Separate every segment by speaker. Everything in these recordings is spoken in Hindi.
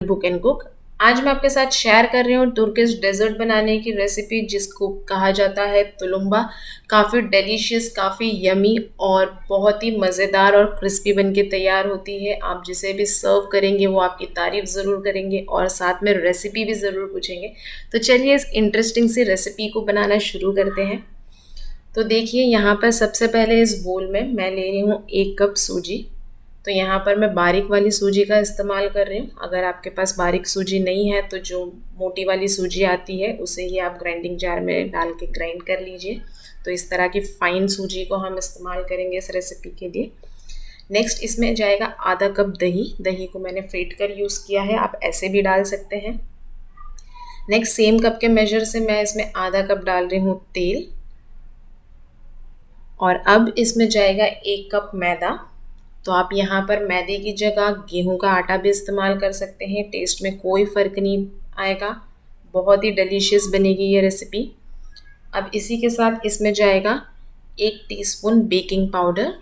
Speaker 1: Book and cook. आज मैं आपके साथ शेयर कर रही हूँ तुर्किश डेजर्ट बनाने की रेसिपी जिसको कहा जाता है तुलुम्बा। काफ़ी डिलीशियस, काफ़ी यमी और बहुत ही मज़ेदार और क्रिस्पी बन के तैयार होती है। आप जिसे भी सर्व करेंगे वो आपकी तारीफ ज़रूर करेंगे और साथ में रेसिपी भी ज़रूर पूछेंगे। तो चलिए इस इंटरेस्टिंग सी रेसिपी को बनाना शुरू करते हैं। तो देखिए यहाँ पर सबसे पहले इस बोल में मैं ले रही हूँ 1 कप सूजी। तो यहाँ पर मैं बारीक वाली सूजी का इस्तेमाल कर रही हूँ। अगर आपके पास बारीक सूजी नहीं है तो जो मोटी वाली सूजी आती है उसे ही आप ग्राइंडिंग जार में डाल के ग्राइंड कर लीजिए। तो इस तरह की फ़ाइन सूजी को हम इस्तेमाल करेंगे इस रेसिपी के लिए। नेक्स्ट इसमें जाएगा आधा कप दही। दही को मैंने फेंट कर यूज़ किया है, आप ऐसे भी डाल सकते हैं। नेक्स्ट सेम कप के मेजर से मैं इसमें आधा कप डाल रही हूँ तेल। और अब इसमें जाएगा 1 कप मैदा। तो आप यहाँ पर मैदे की जगह गेहूं का आटा भी इस्तेमाल कर सकते हैं, टेस्ट में कोई फ़र्क नहीं आएगा। बहुत ही डिलीशियस बनेगी ये रेसिपी। अब इसी के साथ इसमें जाएगा 1 टीस्पून बेकिंग पाउडर।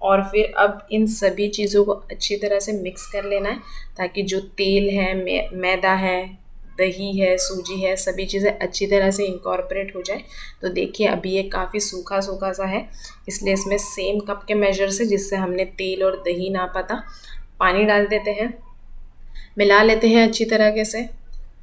Speaker 1: और फिर अब इन सभी चीज़ों को अच्छी तरह से मिक्स कर लेना है ताकि जो तेल है, मैदा है, दही है, सूजी है, सभी चीज़ें अच्छी तरह से इंकॉर्पोरेट हो जाए। तो देखिए अभी ये काफ़ी सूखा सूखा सा है, इसलिए इसमें सेम कप के मेजर से जिससे हमने तेल और दही नापा था पानी डाल देते हैं, मिला लेते हैं अच्छी तरीके से।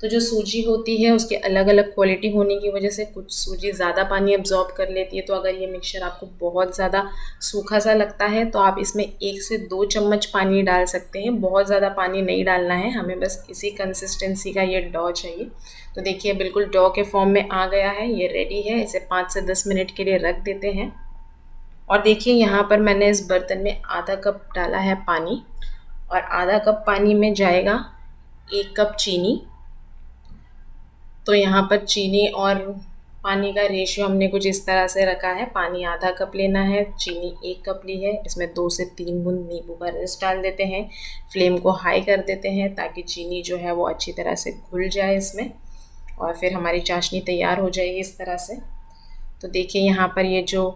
Speaker 1: तो जो सूजी होती है उसके अलग अलग क्वालिटी होने की वजह से कुछ सूजी ज़्यादा पानी अब्जॉर्ब कर लेती है। तो अगर ये मिक्सचर आपको बहुत ज़्यादा सूखा सा लगता है तो आप इसमें 1 से 2 चम्मच पानी डाल सकते हैं। बहुत ज़्यादा पानी नहीं डालना है, हमें बस इसी कंसिस्टेंसी का ये डो चाहिए। तो देखिए बिल्कुल डो के फॉर्म में आ गया है, ये रेडी है। इसे 5 से 10 मिनट के लिए रख देते हैं। और देखिए यहाँ पर मैंने इस बर्तन में आधा कप डाला है पानी और आधा कप पानी में जाएगा 1 कप चीनी। तो यहाँ पर चीनी और पानी का रेशियो हमने कुछ इस तरह से रखा है, पानी आधा कप लेना है, चीनी 1 कप ली है। इसमें 2 से 3 बूंद नींबू का रस डाल देते हैं। फ्लेम को हाई कर देते हैं ताकि चीनी जो है वो अच्छी तरह से घुल जाए इसमें, और फिर हमारी चाशनी तैयार हो जाएगी इस तरह से। तो देखिए यहाँ पर ये जो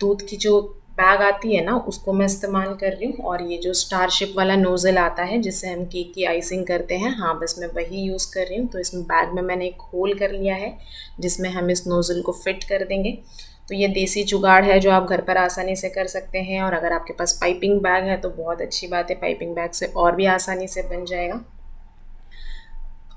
Speaker 1: दूध की जो बैग आती है ना उसको मैं इस्तेमाल कर रही हूँ, और ये जो स्टारशिप वाला नोज़ल आता है जिससे हम केक की आइसिंग करते हैं, हाँ बस मैं वही यूज़ कर रही हूँ। तो इसमें बैग में मैंने एक होल कर लिया है जिसमें हम इस नोज़ल को फिट कर देंगे। तो ये देसी जुगाड़ है जो आप घर पर आसानी से कर सकते हैं। और अगर आपके पास पाइपिंग बैग है तो बहुत अच्छी बात है, पाइपिंग बैग से और भी आसानी से बन जाएगा।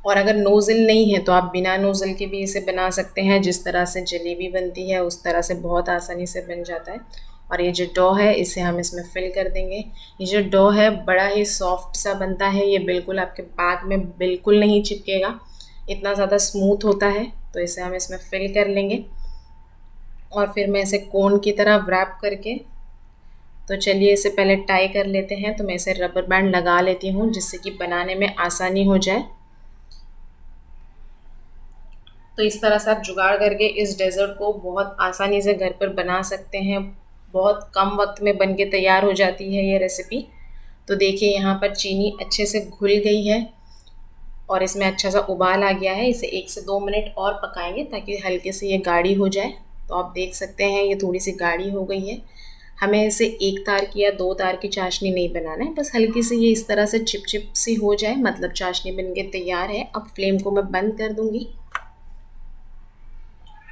Speaker 1: और अगर नोज़ल नहीं है तो आप बिना नोज़ल के भी इसे बना सकते हैं। जिस तरह से जलेबी बनती है उस तरह से बहुत आसानी से बन जाता है। और ये जो डो है इसे हम इसमें फिल कर देंगे। ये जो डो है बड़ा ही सॉफ्ट सा बनता है, ये बिल्कुल आपके बैग में बिल्कुल नहीं चिपकेगा, इतना ज़्यादा स्मूथ होता है। तो इसे हम इसमें फिल कर लेंगे और फिर मैं इसे कोन की तरह व्रैप करके, तो चलिए इसे पहले टाई कर लेते हैं। तो मैं इसे रबर बैंड लगा लेती हूँ जिससे कि बनाने में आसानी हो जाए। तो इस तरह से आप जुगाड़ करके इस डेज़र्ट को बहुत आसानी से घर पर बना सकते हैं। बहुत कम वक्त में बन के तैयार हो जाती है ये रेसिपी। तो देखिए यहाँ पर चीनी अच्छे से घुल गई है और इसमें अच्छा सा उबाल आ गया है। इसे 1 से 2 मिनट और पकाएंगे ताकि हल्के से ये गाढ़ी हो जाए। तो आप देख सकते हैं ये थोड़ी सी गाढ़ी हो गई है। हमें इसे 1 तार की या 2 तार की चाशनी नहीं बनाना है, बस हल्की सी ये इस तरह से चिपचिप सी हो जाए, मतलब चाशनी बन के तैयार है। अब फ्लेम को मैं बंद कर दूँगी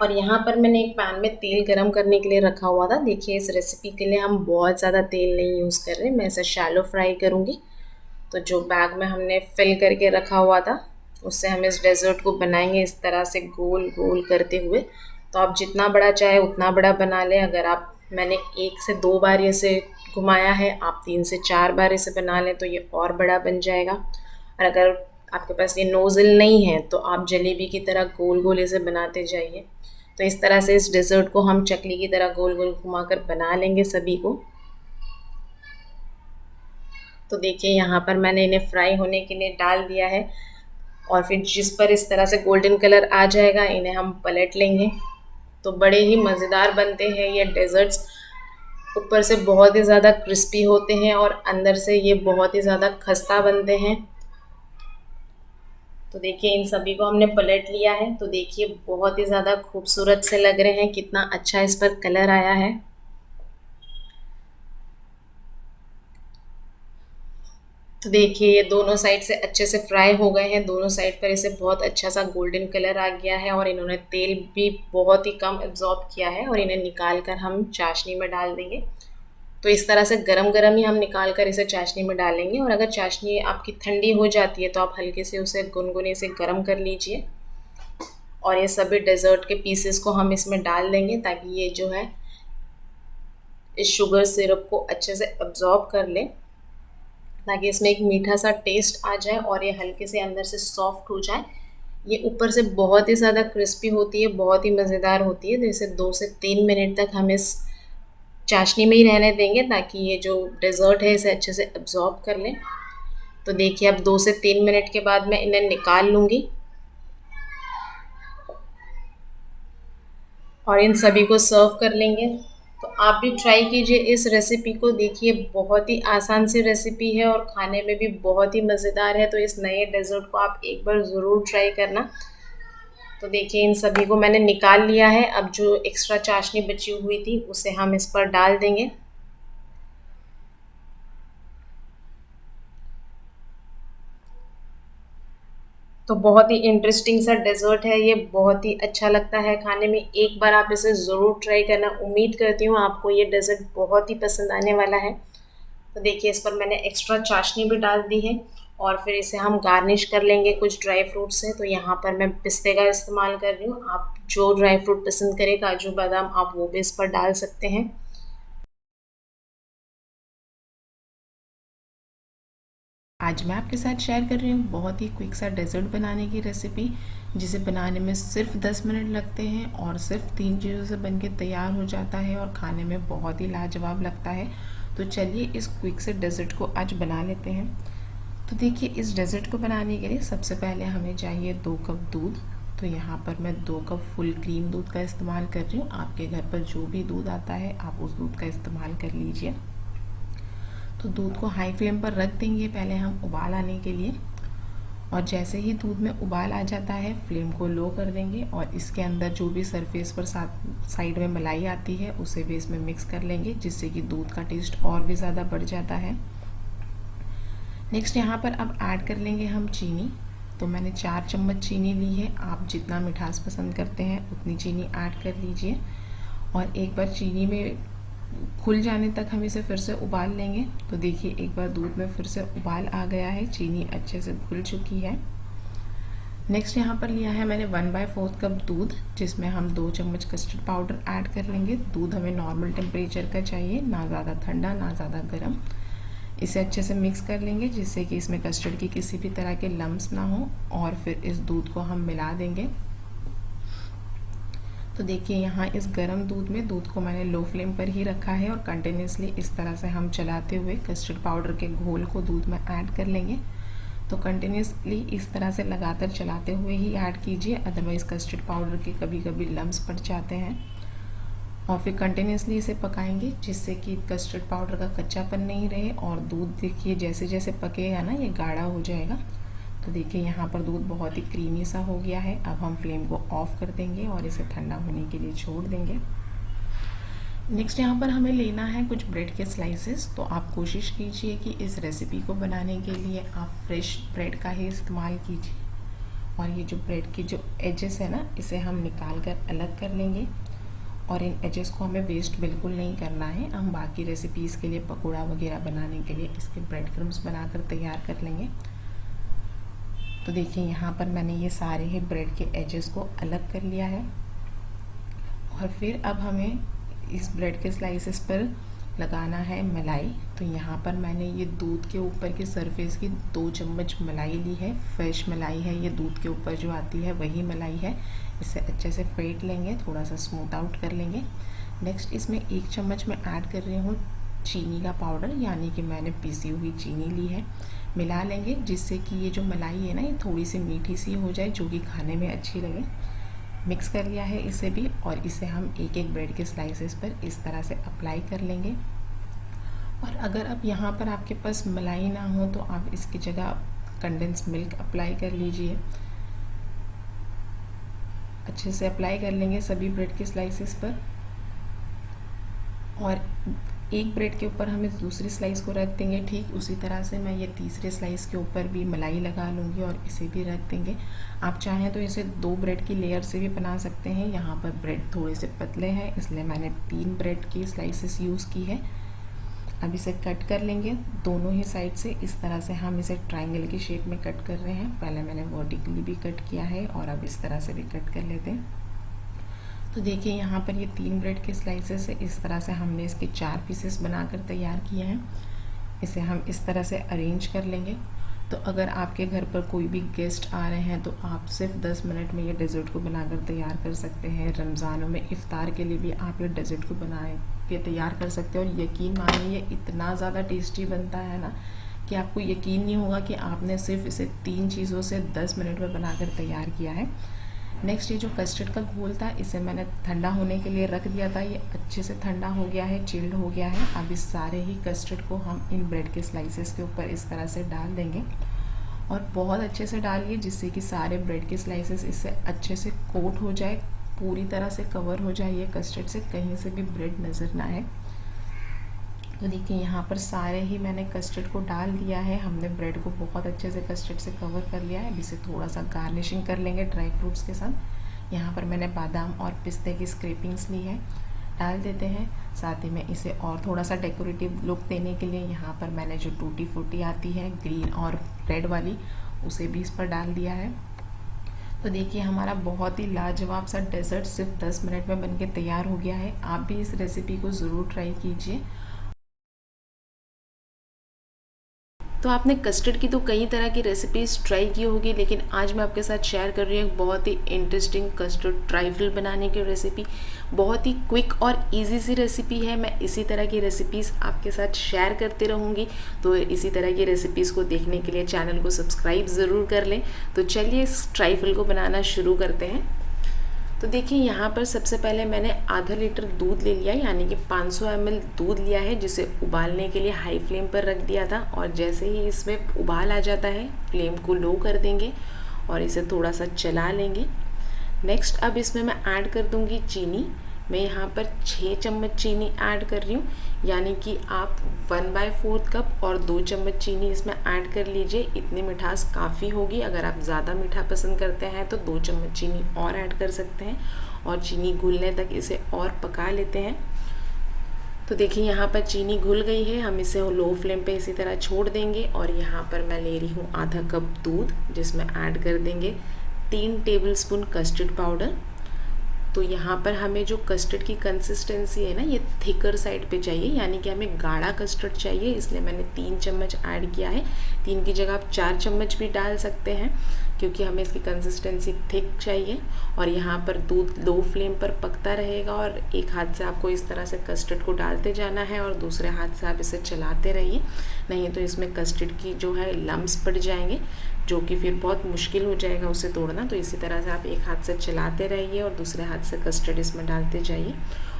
Speaker 1: और यहाँ पर मैंने एक पैन में तेल गरम करने के लिए रखा हुआ था। देखिए इस रेसिपी के लिए हम बहुत ज़्यादा तेल नहीं यूज़ कर रहे, मैं इसे शैलो फ्राई करूँगी। तो जो बैग में हमने फिल करके रखा हुआ था उससे हम इस डेज़र्ट को बनाएंगे इस तरह से गोल गोल करते हुए। तो आप जितना बड़ा चाहे उतना बड़ा बना लें। अगर आप, मैंने 1 से 2 बार इसे घुमाया है, आप 3 से 4 बार इसे बना लें तो ये और बड़ा बन जाएगा। और अगर आपके पास ये नोज़ल नहीं है तो आप जलेबी की तरह गोल गोल इसे बनाते जाइए। तो इस तरह से इस डेज़र्ट को हम चकली की तरह गोल गोल घुमाकर बना लेंगे सभी को। तो देखिए यहाँ पर मैंने इन्हें फ्राई होने के लिए डाल दिया है और फिर जिस पर इस तरह से गोल्डन कलर आ जाएगा इन्हें हम पलट लेंगे। तो बड़े ही मज़ेदार बनते हैं ये डेज़र्ट्स, ऊपर से बहुत ही ज़्यादा क्रिस्पी होते हैं और अंदर से ये बहुत ही ज़्यादा खस्ता बनते हैं। तो देखिए इन सभी को हमने पलट लिया है। तो देखिए बहुत ही ज़्यादा खूबसूरत से लग रहे हैं, कितना अच्छा इस पर कलर आया है। तो देखिए ये दोनों साइड से अच्छे से फ्राई हो गए हैं, दोनों साइड पर इसे बहुत अच्छा सा गोल्डन कलर आ गया है और इन्होंने तेल भी बहुत ही कम एब्जॉर्ब किया है और इन्हें निकाल कर हम चाशनी में डाल देंगे। तो इस तरह से गरम गरम ही हम निकाल कर इसे चाशनी में डालेंगे और अगर चाशनी आपकी ठंडी हो जाती है तो आप हल्के से उसे गुनगुने से गरम कर लीजिए और ये सभी डेज़र्ट के पीसेस को हम इसमें डाल देंगे ताकि ये जो है इस शुगर सिरप को अच्छे से अब्जॉर्ब कर ले, ताकि इसमें एक मीठा सा टेस्ट आ जाए और ये हल्के से अंदर से सॉफ्ट हो जाए। ये ऊपर से बहुत ही ज़्यादा क्रिस्पी होती है, बहुत ही मज़ेदार होती है। तो इसे 2 से 3 मिनट तक हम इस चाशनी में ही रहने देंगे ताकि ये जो डेज़र्ट है इसे अच्छे से अब्जॉर्ब कर लें। तो देखिए अब 2 से 3 मिनट के बाद मैं इन्हें निकाल लूँगी और इन सभी को सर्व कर लेंगे। तो आप भी ट्राई कीजिए इस रेसिपी को, देखिए बहुत ही आसान सी रेसिपी है और खाने में भी बहुत ही मज़ेदार है। तो इस नए डेज़र्ट को आप एक बार ज़रूर ट्राई करना। तो देखिए इन सभी को मैंने निकाल लिया है। अब जो एक्स्ट्रा चाशनी बची हुई थी उसे हम इस पर डाल देंगे। तो बहुत ही इंटरेस्टिंग सा डेज़र्ट है ये, बहुत ही अच्छा लगता है खाने में। एक बार आप इसे ज़रूर ट्राई करना। उम्मीद करती हूँ आपको ये डेज़र्ट बहुत ही पसंद आने वाला है। तो देखिए इस पर मैंने एक्स्ट्रा चाशनी भी डाल दी है और फिर इसे हम गार्निश कर लेंगे कुछ ड्राई फ्रूट से। तो यहाँ पर मैं पिस्ते का इस्तेमाल कर रही हूँ, आप जो ड्राई फ्रूट पसंद करें, काजू बादाम, आप वो भी इस पर डाल सकते हैं। आज मैं आपके साथ शेयर कर रही हूँ बहुत ही क्विक सा डेज़र्ट बनाने की रेसिपी, जिसे बनाने में सिर्फ 10 मिनट लगते हैं और सिर्फ 3 चीज़ों से बनके तैयार हो जाता है और खाने में बहुत ही लाजवाब लगता है। तो चलिए इस क्विक से डेज़र्ट को आज बना लेते हैं। तो देखिए इस डेज़र्ट को बनाने के लिए सबसे पहले हमें चाहिए 2 कप दूध। तो यहाँ पर मैं 2 कप फुल क्रीम दूध का इस्तेमाल कर रही हूँ। आपके घर पर जो भी दूध आता है आप उस दूध का इस्तेमाल कर लीजिए। तो दूध को हाई फ्लेम पर रख देंगे पहले हम उबाल आने के लिए, और जैसे ही दूध में उबाल आ जाता है फ्लेम को लो कर देंगे और इसके अंदर जो भी सरफेस पर साइड में मलाई आती है उसे भी इसमें मिक्स कर लेंगे, जिससे कि दूध का टेस्ट और भी ज़्यादा बढ़ जाता है। नेक्स्ट यहाँ पर अब ऐड कर लेंगे हम चीनी। तो मैंने 4 चम्मच चीनी ली है, आप जितना मिठास पसंद करते हैं उतनी चीनी ऐड कर लीजिए और एक बार चीनी में खुल जाने तक हम इसे फिर से उबाल लेंगे। तो देखिए एक बार दूध में फिर से उबाल आ गया है, चीनी अच्छे से घुल चुकी है। नेक्स्ट यहाँ पर लिया है मैंने 1/4 कप दूध, जिसमें हम 2 चम्मच कस्टर्ड पाउडर ऐड कर लेंगे। दूध हमें नॉर्मल टेम्परेचर का चाहिए, ना ज़्यादा ठंडा ना ज़्यादा गर्म। इसे अच्छे से मिक्स कर लेंगे जिससे कि इसमें कस्टर्ड की किसी भी तरह के लम्स ना हो, और फिर इस दूध को हम मिला देंगे। तो देखिए यहाँ इस गर्म दूध में दूध को मैंने लो फ्लेम पर ही रखा है और कंटिन्यूसली इस तरह से हम चलाते हुए कस्टर्ड पाउडर के घोल को दूध में ऐड कर लेंगे। तो कंटिन्यूसली इस तरह से लगातार चलाते हुए ही ऐड कीजिए, अदरवाइज़ कस्टर्ड पाउडर के कभी कभी लम्स पड़ जाते हैं। और फिर कंटिन्यूसली इसे पकाएंगे जिससे कि कस्टर्ड पाउडर का कच्चापन नहीं रहे, और दूध देखिए जैसे जैसे पकेगा ना ये गाढ़ा हो जाएगा। तो देखिए यहाँ पर दूध बहुत ही क्रीमी सा हो गया है। अब हम फ्लेम को ऑफ कर देंगे और इसे ठंडा होने के लिए छोड़ देंगे। नेक्स्ट यहाँ पर हमें लेना है कुछ ब्रेड के स्लाइसेस। तो आप कोशिश कीजिए कि इस रेसिपी को बनाने के लिए आप फ्रेश ब्रेड का ही इस्तेमाल कीजिए, और ये जो ब्रेड की जो एजेस है ना इसे हम निकाल कर अलग कर लेंगे, और इन एजेस को हमें वेस्ट बिल्कुल नहीं करना है। हम बाकी रेसिपीज़ के लिए पकौड़ा वगैरह बनाने के लिए इसके ब्रेड क्रम्स बनाकर तैयार कर लेंगे। तो देखिए यहाँ पर मैंने ये सारे ही ब्रेड के एजेस को अलग कर लिया है, और फिर अब हमें इस ब्रेड के स्लाइसेस पर लगाना है मलाई। तो यहाँ पर मैंने ये दूध के ऊपर की सरफेस की 2 चम्मच मलाई ली है। फ्रेश मलाई है ये, दूध के ऊपर जो आती है वही मलाई है। इसे अच्छे से फेंट लेंगे, थोड़ा सा स्मूथ आउट कर लेंगे। नेक्स्ट इसमें 1 चम्मच मैं ऐड कर रही हूँ चीनी का पाउडर, यानी कि मैंने पीसी हुई चीनी ली है। मिला लेंगे जिससे कि ये जो मलाई है ना ये थोड़ी सी मीठी सी हो जाए, जो कि खाने में अच्छी लगे। मिक्स कर लिया है इसे भी, और इसे हम एक एक ब्रेड के स्लाइसेस पर इस तरह से अप्लाई कर लेंगे। और अगर अब यहाँ पर आपके पास मलाई ना हो तो आप इसकी जगह कंडेंस मिल्क अप्लाई कर लीजिए। अच्छे से अप्लाई कर लेंगे सभी ब्रेड के स्लाइसेस पर, और एक ब्रेड के ऊपर हम इस दूसरी स्लाइस को रख देंगे। ठीक उसी तरह से मैं ये तीसरे स्लाइस के ऊपर भी मलाई लगा लूँगी और इसे भी रख देंगे। आप चाहें तो इसे 2 ब्रेड की लेयर से भी बना सकते हैं। यहाँ पर ब्रेड थोड़े से पतले हैं इसलिए मैंने 3 ब्रेड की स्लाइसेस यूज़ की है। अब इसे कट कर लेंगे दोनों ही साइड से। इस तरह से हम इसे ट्रायंगल की शेप में कट कर रहे हैं। पहले मैंने वर्टिकली भी कट किया है और अब इस तरह से भी कट कर लेते हैं। तो देखिए यहाँ पर ये 3 ब्रेड के स्लाइसेस है। इस तरह से हमने इसके 4 पीसेस बनाकर तैयार किए हैं। इसे हम इस तरह से अरेंज कर लेंगे। तो अगर आपके घर पर कोई भी गेस्ट आ रहे हैं तो आप सिर्फ 10 मिनट में ये डेज़र्ट को बनाकर तैयार कर सकते हैं। रमज़ानों में इफ़्तार के लिए भी आप ये डेज़र्ट को बना के तैयार कर सकते हैं और यकीन मानिए ये इतना ज़्यादा टेस्टी बनता है ना कि आपको यकीन नहीं होगा कि आपने सिर्फ इसे 3 चीज़ों से 10 मिनट में बनाकर तैयार किया है। नेक्स्ट ये जो कस्टर्ड का घोल था इसे मैंने ठंडा होने के लिए रख दिया था। ये अच्छे से ठंडा हो गया है, चिल्ड हो गया है। अब इस सारे ही कस्टर्ड को हम इन ब्रेड के स्लाइसेस के ऊपर इस तरह से डाल देंगे और बहुत अच्छे से डालिए जिससे कि सारे ब्रेड के स्लाइसेस इससे अच्छे से कोट हो जाए, पूरी तरह से कवर हो जाए ये कस्टर्ड से, कहीं से भी ब्रेड नज़र ना आए। तो देखिए यहाँ पर सारे ही मैंने कस्टर्ड को डाल दिया है। हमने ब्रेड को बहुत अच्छे से कस्टर्ड से कवर कर लिया है। अब इसे थोड़ा सा गार्निशिंग कर लेंगे ड्राई फ्रूट्स के साथ। यहाँ पर मैंने बादाम और पिस्ते की स्क्रैपिंग्स ली है, डाल देते हैं। साथ ही में इसे और थोड़ा सा डेकोरेटिव लुक देने के लिए यहाँ पर मैंने जो टूटी फ्रूटी आती है ग्रीन और रेड वाली, उसे भी इस पर डाल दिया है। तो देखिए हमारा बहुत ही लाजवाब सा डेजर्ट सिर्फ 10 मिनट में बनके तैयार हो गया है। आप भी इस रेसिपी को ज़रूर ट्राई कीजिए। तो आपने कस्टर्ड की तो कई तरह की रेसिपीज़ ट्राई की होगी, लेकिन आज मैं आपके साथ शेयर कर रही हूँ एक बहुत ही इंटरेस्टिंग कस्टर्ड ट्राइफल बनाने की रेसिपी। बहुत ही क्विक और इजी सी रेसिपी है। मैं इसी तरह की रेसिपीज़ आपके साथ शेयर करती रहूँगी। तो इसी तरह की रेसिपीज़ को देखने के लिए चैनल को सब्सक्राइब ज़रूर कर लें। तो चलिए इस ट्राइफल को बनाना शुरू करते हैं। तो देखिए यहाँ पर सबसे पहले मैंने आधा लीटर दूध ले लिया, यानी कि 500 ml दूध लिया है, जिसे उबालने के लिए हाई फ्लेम पर रख दिया था। और जैसे ही इसमें उबाल आ जाता है फ्लेम को लो कर देंगे और इसे थोड़ा सा चला लेंगे। नेक्स्ट अब इसमें मैं ऐड कर दूँगी चीनी। मैं यहाँ पर 6 चम्मच चीनी ऐड कर रही हूँ, यानी कि आप 1/4 कप और 2 चम्मच चीनी इसमें ऐड कर लीजिए। इतनी मिठास काफ़ी होगी। अगर आप ज़्यादा मीठा पसंद करते हैं तो 2 चम्मच चीनी और ऐड कर सकते हैं और चीनी घुलने तक इसे और पका लेते हैं। तो देखिए यहाँ पर चीनी घुल गई है। हम इसे लो फ्लेम पे इसी तरह छोड़ देंगे और यहाँ पर मैं ले रही हूँ आधा कप दूध, जिसमें ऐड कर देंगे 3 टेबलस्पून कस्टर्ड पाउडर। तो यहाँ पर हमें जो कस्टर्ड की कंसिस्टेंसी है ना, ये थिकर साइड पे चाहिए, यानी कि हमें गाढ़ा कस्टर्ड चाहिए, इसलिए मैंने 3 चम्मच ऐड किया है। 3 की जगह आप 4 चम्मच भी डाल सकते हैं, क्योंकि हमें इसकी कंसिस्टेंसी थिक चाहिए। और यहाँ पर दूध लो फ्लेम पर पकता रहेगा और एक हाथ से आपको इस तरह से कस्टर्ड को डालते जाना है और दूसरे हाथ से आप इसे चलाते रहिए, नहीं तो इसमें कस्टर्ड की जो है लम्स पड़ जाएंगे, जो कि फिर बहुत मुश्किल हो जाएगा उसे तोड़ना। तो इसी तरह से आप एक हाथ से चलाते रहिए और दूसरे हाथ से कस्टर्ड इसमें डालते जाइए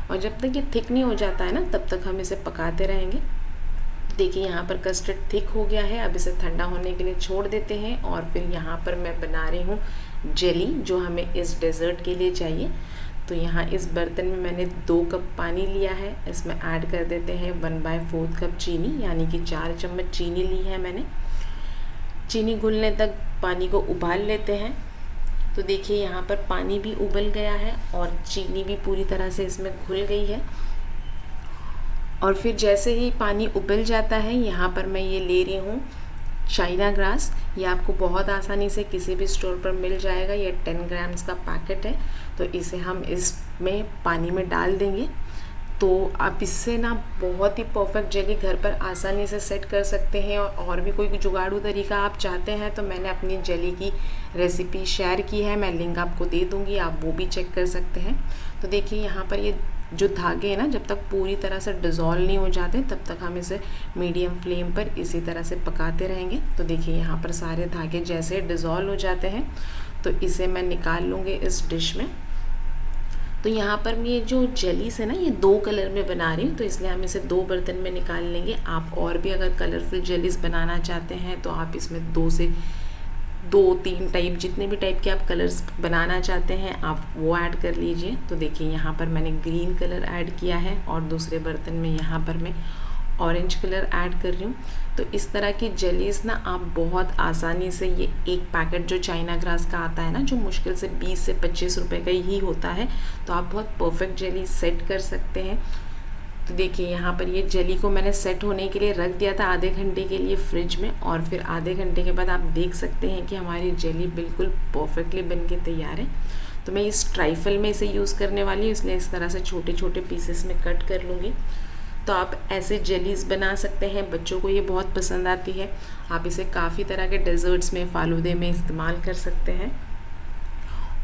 Speaker 1: और जब तक ये थिक नहीं हो जाता है ना, तब तक हम इसे पकाते रहेंगे। देखिए यहाँ पर कस्टर्ड थिक हो गया है। अब इसे ठंडा होने के लिए छोड़ देते हैं और फिर यहाँ पर मैं बना रही हूँ जेली, जो हमें इस डेज़र्ट के लिए चाहिए। तो यहाँ इस बर्तन में मैंने 2 कप पानी लिया है। इसमें ऐड कर देते हैं 1/4 कप चीनी, यानी कि 4 चम्मच चीनी ली है मैंने। चीनी घुलने तक पानी को उबाल लेते हैं। तो देखिए यहाँ पर पानी भी उबल गया है और चीनी भी पूरी तरह से इसमें घुल गई है। और फिर जैसे ही पानी उबल जाता है, यहाँ पर मैं ये ले रही हूँ चाइना ग्रास। ये आपको बहुत आसानी से किसी भी स्टोर पर मिल जाएगा। ये 10 ग्राम्स का पैकेट है। तो इसे हम इसमें पानी में डाल देंगे। तो आप इससे ना बहुत ही परफेक्ट जेली घर पर आसानी से सेट कर सकते हैं। और भी कोई जुगाड़ू तरीका आप चाहते हैं तो मैंने अपनी जेली की रेसिपी शेयर की है, मैं लिंक आपको दे दूँगी, आप वो भी चेक कर सकते हैं। तो देखिए यहाँ पर ये जो धागे हैं ना, जब तक पूरी तरह से डिज़ोल्व नहीं हो जाते तब तक हम इसे मीडियम फ्लेम पर इसी तरह से पकाते रहेंगे। तो देखिए यहाँ पर सारे धागे जैसे डिज़ोल्व हो जाते हैं तो इसे मैं निकाल लूँगी इस डिश में। तो यहाँ पर मैं ये जो जेलीस है ना, ये 2 कलर में बना रही हूँ, तो इसलिए हम इसे 2 बर्तन में निकाल लेंगे। आप और भी अगर कलरफुल जेलीस बनाना चाहते हैं तो आप इसमें 2 से 2-3 टाइप, जितने भी टाइप के आप कलर्स बनाना चाहते हैं आप वो ऐड कर लीजिए। तो देखिए यहाँ पर मैंने ग्रीन कलर ऐड किया है और दूसरे बर्तन में यहाँ पर मैं ऑरेंज कलर ऐड कर रही हूँ। तो इस तरह की जेलीज़ ना आप बहुत आसानी से, ये एक पैकेट जो चाइना ग्रास का आता है ना, जो मुश्किल से 20 से 25 रुपए का ही होता है, तो आप बहुत परफेक्ट जेली सेट कर सकते हैं। तो देखिए यहाँ पर ये जेली को मैंने सेट होने के लिए रख दिया था आधे घंटे के लिए फ्रिज में, और फिर आधे घंटे के बाद आप देख सकते हैं कि हमारी जेली बिल्कुल परफेक्टली बन के तैयार है। तो मैं इस ट्राइफल में इसे यूज़ करने वाली हूँ, इसलिए इस तरह से छोटे छोटे पीसेस में कट कर लूँगी। तो आप ऐसे जेलीज़ बना सकते हैं, बच्चों को ये बहुत पसंद आती है। आप इसे काफ़ी तरह के डेजर्ट्स में, फालूदे में इस्तेमाल कर सकते हैं।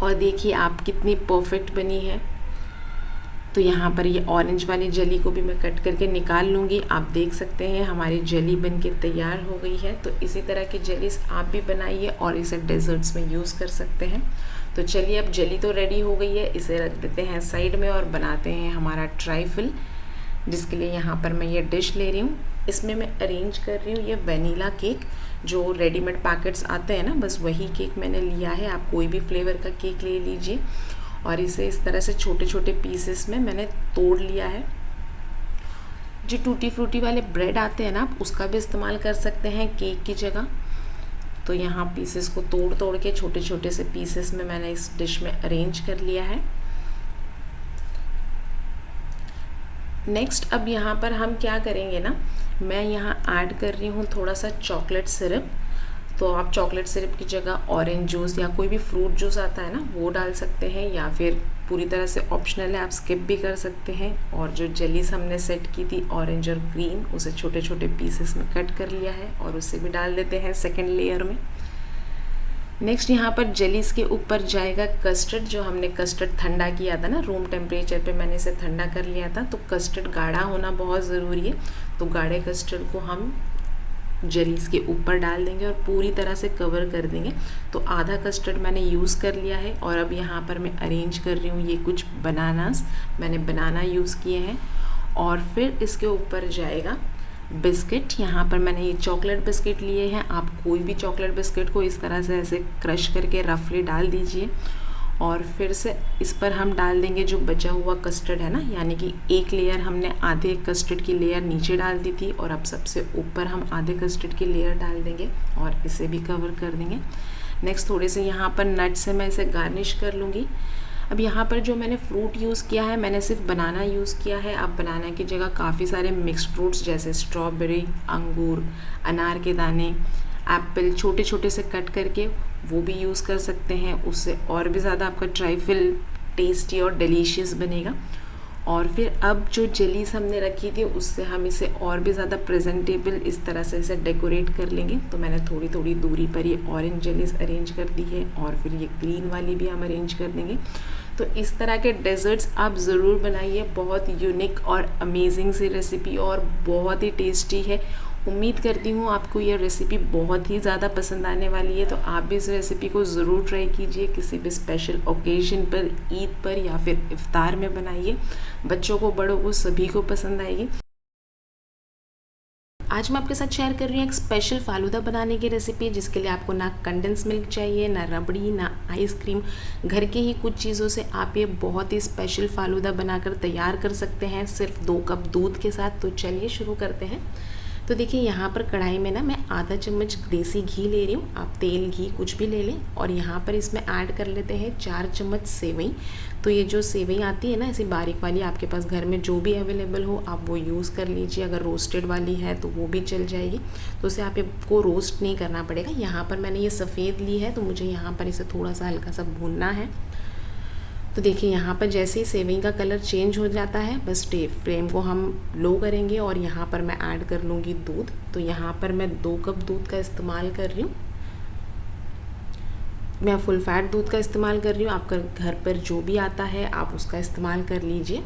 Speaker 1: और देखिए आप कितनी परफेक्ट बनी है। तो यहाँ पर ये ऑरेंज वाली जेली को भी मैं कट करके निकाल लूँगी। आप देख सकते हैं हमारी जेली बन के तैयार हो गई है। तो इसी तरह की जेलीस आप भी बनाइए और इसे डेजर्ट्स में यूज़ कर सकते हैं। तो चलिए अब जेली तो रेडी हो गई है, इसे रख देते हैं साइड में और बनाते हैं हमारा ट्राइफल, जिसके लिए यहाँ पर मैं ये डिश ले रही हूँ। इसमें मैं अरेंज कर रही हूँ ये वनीला केक, जो रेडीमेड पैकेट्स आते हैं ना, बस वही केक मैंने लिया है। आप कोई भी फ्लेवर का केक ले लीजिए और इसे इस तरह से छोटे छोटे पीसेस में मैंने तोड़ लिया है। जो टूटी फ्रूटी वाले ब्रेड आते हैं ना, आप उसका भी इस्तेमाल कर सकते हैं केक की जगह। तो यहाँ पीसेस को तोड़ तोड़ के छोटे छोटे से पीसेस में मैंने इस डिश में अरेंज कर लिया है। नेक्स्ट अब यहाँ पर हम क्या करेंगे ना, मैं यहाँ ऐड कर रही हूँ थोड़ा सा चॉकलेट सिरप। तो आप चॉकलेट सिरप की जगह ऑरेंज जूस या कोई भी फ्रूट जूस आता है ना, वो डाल सकते हैं, या फिर पूरी तरह से ऑप्शनल है, आप स्किप भी कर सकते हैं। और जो जेलीस हमने सेट की थी ऑरेंज और ग्रीन, उसे छोटे छोटे पीसेस में कट कर लिया है और उसे भी डाल देते हैं सेकेंड लेयर में। नेक्स्ट यहाँ पर जेलीस के ऊपर जाएगा कस्टर्ड। जो हमने कस्टर्ड ठंडा किया था ना, रूम टेम्परेचर पे मैंने इसे ठंडा कर लिया था। तो कस्टर्ड गाढ़ा होना बहुत ज़रूरी है, तो गाढ़े कस्टर्ड को हम जेलीस के ऊपर डाल देंगे और पूरी तरह से कवर कर देंगे। तो आधा कस्टर्ड मैंने यूज़ कर लिया है और अब यहाँ पर मैं अरेंज कर रही हूँ ये कुछ बनानास, मैंने बनाना यूज़ किए हैं। और फिर इसके ऊपर जाएगा बिस्किट। यहाँ पर मैंने ये चॉकलेट बिस्किट लिए हैं, आप कोई भी चॉकलेट बिस्किट को इस तरह से ऐसे क्रश करके रफली डाल दीजिए। और फिर से इस पर हम डाल देंगे जो बचा हुआ कस्टर्ड है ना, यानी कि एक लेयर हमने आधे कस्टर्ड की लेयर नीचे डाल दी थी और अब सबसे ऊपर हम आधे कस्टर्ड की लेयर डाल देंगे और इसे भी कवर कर देंगे। नेक्स्ट थोड़े से यहाँ पर नट से मैं इसे गार्निश कर लूँगी। अब यहाँ पर जो मैंने फ्रूट यूज़ किया है, मैंने सिर्फ बनाना यूज़ किया है। आप बनाना की जगह काफ़ी सारे मिक्स्ड फ्रूट्स जैसे स्ट्रॉबेरी, अंगूर, अनार के दाने, एप्पल छोटे छोटे से कट करके वो भी यूज़ कर सकते हैं। उससे और भी ज़्यादा आपका ट्राइफल टेस्टी और डिलीशियस बनेगा। और फिर अब जो जेलीस हमने रखी थी उससे हम इसे और भी ज़्यादा प्रेजेंटेबल इस तरह से इसे डेकोरेट कर लेंगे। तो मैंने थोड़ी थोड़ी दूरी पर ये ऑरेंज जेलीस अरेंज कर दी है और फिर ये ग्रीन वाली भी हम अरेंज कर देंगे। तो इस तरह के डेजर्ट्स आप ज़रूर बनाइए, बहुत यूनिक और अमेजिंग सी रेसिपी और बहुत ही टेस्टी है। उम्मीद करती हूँ आपको यह रेसिपी बहुत ही ज़्यादा पसंद आने वाली है। तो आप भी इस रेसिपी को ज़रूर ट्राई कीजिए, किसी भी स्पेशल ओकेजन पर, ईद पर या फिर इफ्तार में बनाइए। बच्चों को, बड़ों को, सभी को पसंद आएगी। आज मैं आपके साथ शेयर कर रही हूँ एक स्पेशल फालूदा बनाने की रेसिपी, जिसके लिए आपको ना कंडेंस मिल्क चाहिए, ना रबड़ी, ना आइसक्रीम। घर के ही कुछ चीज़ों से आप ये बहुत ही स्पेशल फालूदा बनाकर तैयार कर सकते हैं सिर्फ 2 कप दूध के साथ। तो चलिए शुरू करते हैं। तो देखिए यहाँ पर कढ़ाई में ना मैं आधा चम्मच देसी घी ले रही हूँ, आप तेल घी कुछ भी ले लें। और यहाँ पर इसमें ऐड कर लेते हैं 4 चम्मच सेवई। तो ये जो सेवई आती है ना ऐसी बारीक वाली, आपके पास घर में जो भी अवेलेबल हो आप वो यूज़ कर लीजिए। अगर रोस्टेड वाली है तो वो भी चल जाएगी, तो उसे आपको रोस्ट नहीं करना पड़ेगा। यहाँ पर मैंने ये सफ़ेद ली है, तो मुझे यहाँ पर इसे थोड़ा सा हल्का सा भूनना है। तो देखिए यहाँ पर जैसे ही सेवई का कलर चेंज हो जाता है, बस फ्लेम को हम लो करेंगे और यहाँ पर मैं ऐड कर लूँगी दूध। तो यहाँ पर मैं 2 कप दूध का इस्तेमाल कर रही हूँ। मैं फुल फैट दूध का इस्तेमाल कर रही हूँ, आपका घर पर जो भी आता है आप उसका इस्तेमाल कर लीजिए।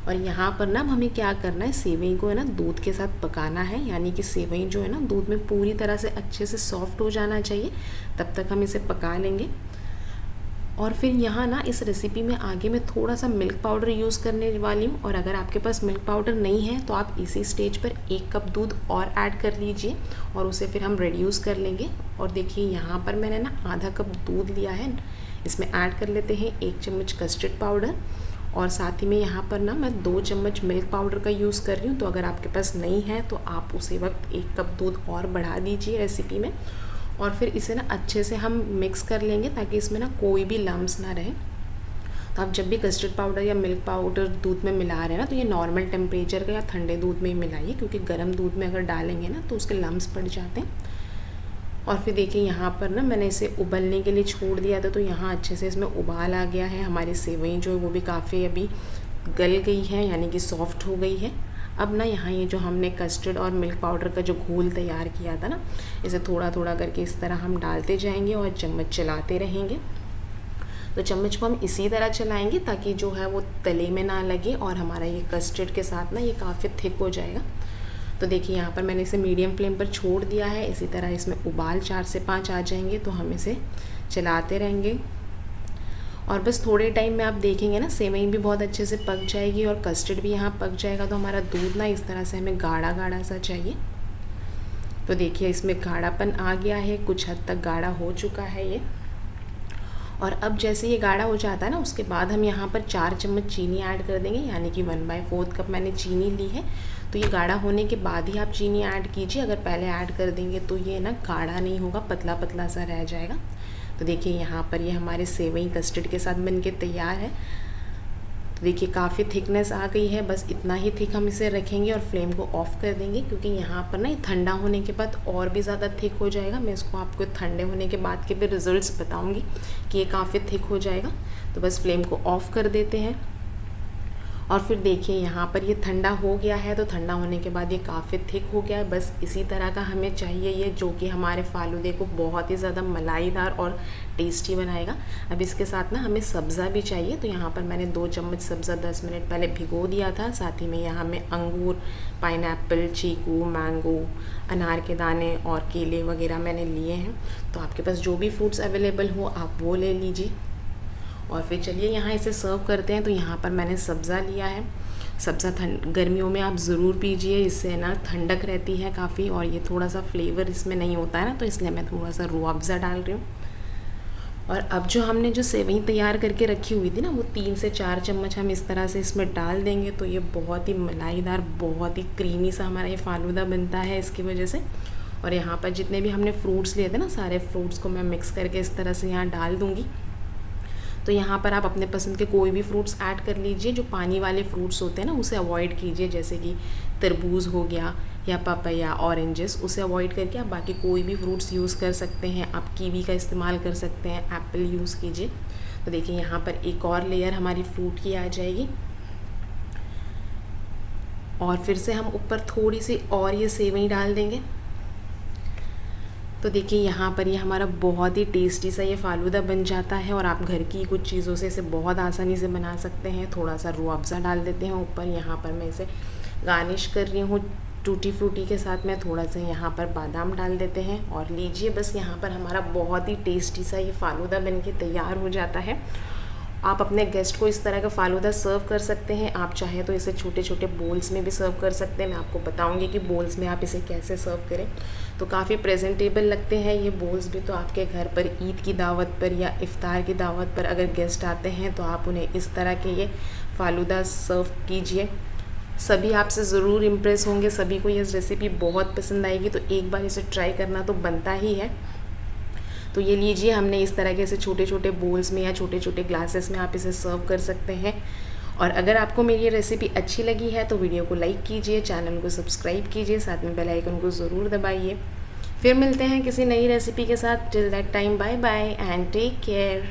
Speaker 1: और यहाँ पर ना हमें क्या करना है, सेवई को है ना दूध के साथ पकाना है, यानी कि सेवई जो है ना दूध में पूरी तरह से अच्छे से सॉफ्ट हो जाना चाहिए, तब तक हम इसे पका लेंगे। और फिर यहाँ ना इस रेसिपी में आगे मैं थोड़ा सा मिल्क पाउडर यूज़ करने वाली हूँ, और अगर आपके पास मिल्क पाउडर नहीं है तो आप इसी स्टेज पर 1 कप दूध और ऐड कर लीजिए और उसे फिर हम रिड्यूस कर लेंगे। और देखिए यहाँ पर मैंने ना आधा कप दूध लिया है, इसमें ऐड कर लेते हैं 1 चम्मच कस्टर्ड पाउडर, और साथ ही में यहाँ पर ना मैं 2 चम्मच मिल्क पाउडर का यूज़ कर रही हूँ। तो अगर आपके पास नहीं है तो आप उसी वक्त 1 कप दूध और बढ़ा दीजिए रेसिपी में, और फिर इसे ना अच्छे से हम मिक्स कर लेंगे ताकि इसमें ना कोई भी लम्स ना रहे। तो आप जब भी कस्टर्ड पाउडर या मिल्क पाउडर दूध में मिला रहे हैं ना तो ये नॉर्मल टेम्परेचर का या ठंडे दूध में ही मिलाइए, क्योंकि गर्म दूध में अगर डालेंगे ना तो उसके लम्स पड़ जाते हैं। और फिर देखिए यहाँ पर ना मैंने इसे उबलने के लिए छोड़ दिया था, तो यहाँ अच्छे से इसमें उबाल आ गया है। हमारी सेवई जो है वो भी काफ़ी अभी गल गई है, यानी कि सॉफ्ट हो गई है। अब ना यहाँ ये जो हमने कस्टर्ड और मिल्क पाउडर का जो घोल तैयार किया था ना, इसे थोड़ा थोड़ा करके इस तरह हम डालते जाएंगे और चम्मच चलाते रहेंगे। तो चम्मच को हम इसी तरह चलाएंगे ताकि जो है वो तले में ना लगे, और हमारा ये कस्टर्ड के साथ ना ये काफ़ी थिक हो जाएगा। तो देखिए यहाँ पर मैंने इसे मीडियम फ्लेम पर छोड़ दिया है। इसी तरह इसमें उबाल 4 से 5 आ जाएंगे तो हम इसे चलाते रहेंगे, और बस थोड़े टाइम में आप देखेंगे ना सेवई भी बहुत अच्छे से पक जाएगी और कस्टर्ड भी यहाँ पक जाएगा। तो हमारा दूध ना इस तरह से हमें गाढ़ा गाढ़ा सा चाहिए। तो देखिए इसमें गाढ़ापन आ गया है, कुछ हद तक गाढ़ा हो चुका है ये। और अब जैसे ये गाढ़ा हो जाता है ना, उसके बाद हम यहाँ पर 4 चम्मच चीनी ऐड कर देंगे, यानी कि 1/4 कप मैंने चीनी ली है। तो ये गाढ़ा होने के बाद ही आप चीनी ऐड कीजिए, अगर पहले ऐड कर देंगे तो ये ना गाढ़ा नहीं होगा, पतला पतला सा रह जाएगा। तो देखिए यहाँ पर ये हमारे सेवई कस्टर्ड के साथ बनके तैयार है। तो देखिए काफ़ी थिकनेस आ गई है, बस इतना ही थिक हम इसे रखेंगे और फ्लेम को ऑफ़ कर देंगे, क्योंकि यहाँ पर ना ये ठंडा होने के बाद और भी ज़्यादा थिक हो जाएगा। मैं इसको आपको ठंडे होने के बाद के भी रिजल्ट्स बताऊँगी कि ये काफ़ी थिक हो जाएगा। तो बस फ्लेम को ऑफ़ कर देते हैं, और फिर देखिए यहाँ पर ये ठंडा हो गया है। तो ठंडा होने के बाद ये काफ़ी थिक हो गया है। बस इसी तरह का हमें चाहिए ये, जो कि हमारे फालूदे को बहुत ही ज़्यादा मलाईदार और टेस्टी बनाएगा। अब इसके साथ ना हमें सब्ज़ा भी चाहिए। तो यहाँ पर मैंने 2 चम्मच सब्ज़ा 10 मिनट पहले भिगो दिया था। साथ ही में यहाँ में अंगूर, पाइनएप्पल, चीकू, मैंगो, अनार के दाने और केले वगैरह मैंने लिए हैं। तो आपके पास जो भी फ्रूट्स अवेलेबल हो आप वो ले लीजिए। और फिर चलिए यहाँ इसे सर्व करते हैं। तो यहाँ पर मैंने सब्ज़ा लिया है। सब्ज़ा गर्मियों में आप ज़रूर पीजिए, इससे ना ठंडक रहती है काफ़ी, और ये थोड़ा सा फ्लेवर इसमें नहीं होता है ना, तो इसलिए मैं थोड़ा सा रूह अफ़ज़ा डाल रही हूँ। और अब जो हमने जो सेवई तैयार करके रखी हुई थी ना, वो 3 से 4 चम्मच हम इस तरह से इसमें डाल देंगे। तो ये बहुत ही मलाईदार, बहुत ही क्रीमी सा हमारा ये फालूदा बनता है इसकी वजह से। और यहाँ पर जितने भी हमने फ्रूट्स लिए थे ना, सारे फ्रूट्स को मैं मिक्स करके इस तरह से यहाँ डाल दूँगी। तो यहाँ पर आप अपने पसंद के कोई भी फ्रूट्स ऐड कर लीजिए। जो पानी वाले फ्रूट्स होते हैं ना उसे अवॉइड कीजिए, जैसे कि तरबूज हो गया या पपाया, ऑरेंजेस, उसे अवॉइड करके आप बाकी कोई भी फ्रूट्स यूज़ कर सकते हैं। आप कीवी का इस्तेमाल कर सकते हैं, एप्पल यूज़ कीजिए। तो देखिए यहाँ पर एक और लेयर हमारी फ्रूट की आ जाएगी, और फिर से हम ऊपर थोड़ी सी और ये सेवई डाल देंगे। तो देखिए यहाँ पर ये हमारा बहुत ही टेस्टी सा ये फालूदा बन जाता है, और आप घर की कुछ चीज़ों से इसे बहुत आसानी से बना सकते हैं। थोड़ा सा रूह अफ़ज़ा डाल देते हैं ऊपर। यहाँ पर मैं इसे गार्निश कर रही हूँ टूटी फ्रूटी के साथ में, थोड़ा सा यहाँ पर बादाम डाल देते हैं, और लीजिए बस यहाँ पर हमारा बहुत ही टेस्टी सा ये फालूदा बन के तैयार हो जाता है। आप अपने गेस्ट को इस तरह का फालूदा सर्व कर सकते हैं। आप चाहे तो इसे छोटे छोटे बोल्स में भी सर्व कर सकते हैं। मैं आपको बताऊंगी कि बोल्स में आप इसे कैसे सर्व करें। तो काफ़ी प्रेजेंटेबल लगते हैं ये बोल्स भी। तो आपके घर पर ईद की दावत पर या इफ्तार की दावत पर अगर गेस्ट आते हैं तो आप उन्हें इस तरह के ये फालूदा सर्व कीजिए। सभी आपसे ज़रूर इम्प्रेस होंगे, सभी को ये रेसिपी बहुत पसंद आएगी। तो एक बार इसे ट्राई करना तो बनता ही है। तो ये लीजिए, हमने इस तरह के ऐसे छोटे छोटे बोल्स में या छोटे छोटे ग्लासेस में आप इसे सर्व कर सकते हैं। और अगर आपको मेरी ये रेसिपी अच्छी लगी है तो वीडियो को लाइक कीजिए, चैनल को सब्सक्राइब कीजिए, साथ में बेल आइकन को ज़रूर दबाइए। फिर मिलते हैं किसी नई रेसिपी के साथ। Till that time, bye bye and take care.